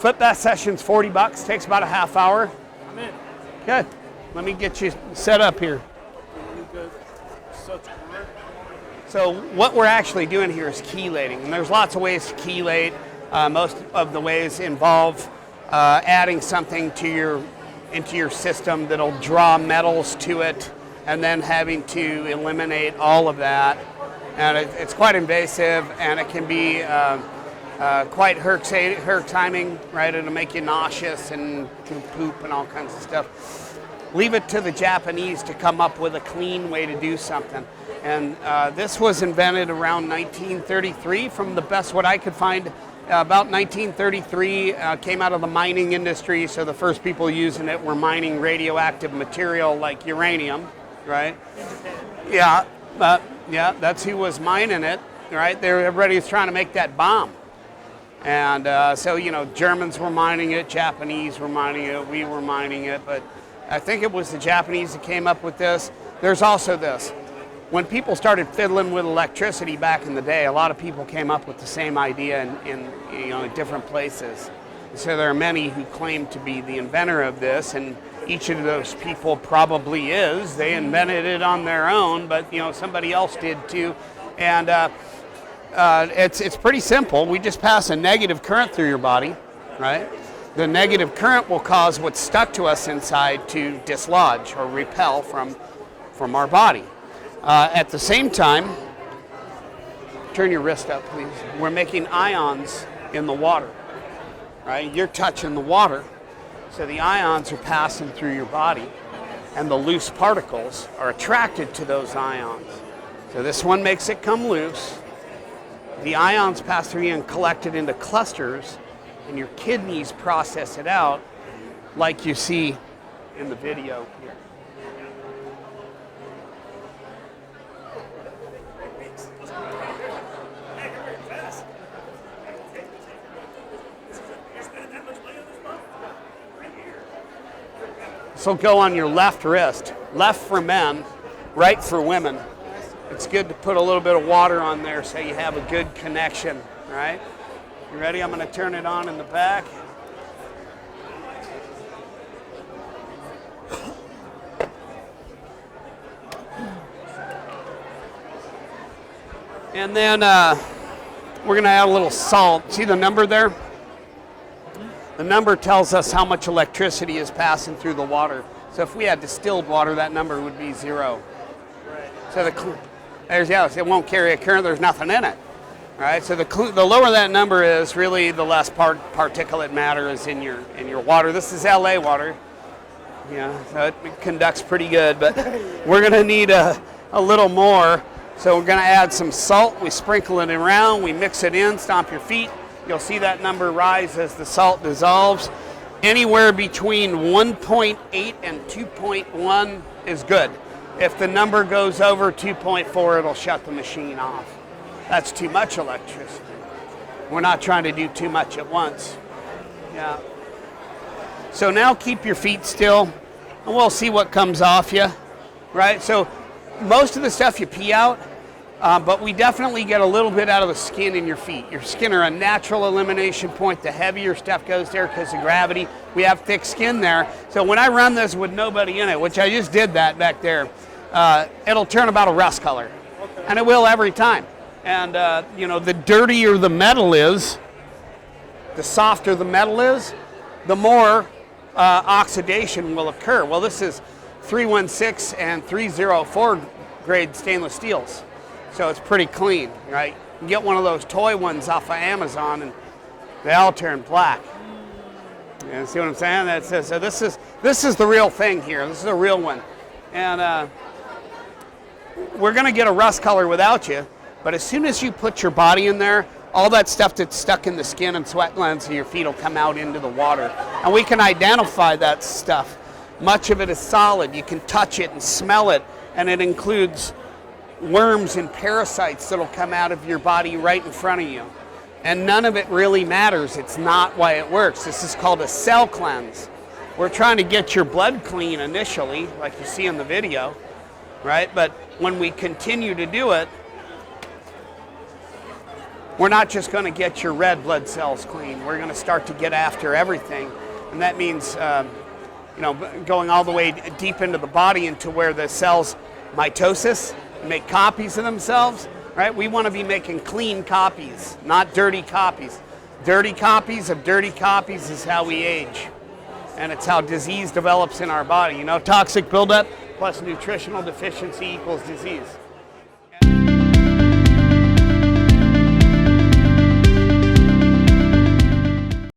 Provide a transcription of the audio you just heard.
foot bath session's $40. Takes about a half hour. I'm in. Good. Let me get you set up here. So what we're actually doing here is chelating, and there's lots of ways to chelate. Most of the ways involve adding something into your system that'll draw metals to it, and then having to eliminate all of that. And it's quite invasive, and it can be quite hurt timing, right? It'll make you nauseous and poop and all kinds of stuff. Leave it to the Japanese to come up with a clean way to do something. And this was invented around 1933, from the best what I could find. About 1933, came out of the mining industry, so the first people using it were mining radioactive material like uranium, right? Yeah, yeah, that's who was mining it, right? Everybody was trying to make that bomb. And so, you know, Germans were mining it, Japanese were mining it, we were mining it, but I think it was the Japanese that came up with this. There's also this. When people started fiddling with electricity back in the day, a lot of people came up with the same idea in different places. So there are many who claim to be the inventor of this, and each of those people probably is. They invented it on their own, but you know, somebody else did too. And it's pretty simple. We just pass a negative current through your body, right? The negative current will cause what's stuck to us inside to dislodge or repel from our body. At the same time, turn your wrist up, please. We're making ions in the water, right? You're touching the water, so the ions are passing through your body, and the loose particles are attracted to those ions. So this one makes it come loose. The ions pass through you and collect it into clusters, and your kidneys process it out like you see in the video here. This will go on your left wrist. Left for men, right for women. It's good to put a little bit of water on there so you have a good connection, all right? You ready? I'm going to turn it on in the back. And then we're going to add a little salt. See the number there? The number tells us how much electricity is passing through the water. So if we had distilled water, that number would be 0. Right. So it won't carry a current. There's nothing in it. Right. So the lower that number is, really the less particulate matter is in your water. This is LA water. Yeah, so it conducts pretty good, but we're going to need a little more. So we're going to add some salt. We sprinkle it around. We mix it in. Stomp your feet. You'll see that number rise as the salt dissolves. Anywhere between 1.8 and 2.1 is good. If the number goes over 2.4, it'll shut the machine off. That's too much electricity. We're not trying to do too much at once. Yeah. So now keep your feet still, and we'll see what comes off you, right? So most of the stuff you pee out, but we definitely get a little bit out of the skin in your feet. Your skin are a natural elimination point. The heavier stuff goes there because of gravity. We have thick skin there. So when I run this with nobody in it, which I just did that back there, it'll turn about a rust color. Okay. And it will every time. And, the dirtier the metal is, the softer the metal is, the more oxidation will occur. Well, this is 316 and 304 grade stainless steels. So it's pretty clean, right? You can get one of those toy ones off of Amazon and they all turn black. You see what I'm saying? So this is the real thing here. This is a real one. And we're going to get a rust color without you, but as soon as you put your body in there, all that stuff that's stuck in the skin and sweat glands of your feet will come out into the water. And we can identify that stuff. Much of it is solid. You can touch it and smell it, and it includes worms and parasites that'll come out of your body right in front of you. And none of it really matters. It's not why it works. This is called a cell cleanse. We're trying to get your blood clean initially, like you see in the video, right? But when we continue to do it, we're not just going to get your red blood cells clean. We're going to start to get after everything. And that means, going all the way deep into the body, into where the cells mitosis, make copies of themselves, right? We want to be making clean copies, not dirty copies. Dirty copies of dirty copies is how we age. And it's how disease develops in our body. Toxic buildup plus nutritional deficiency equals disease.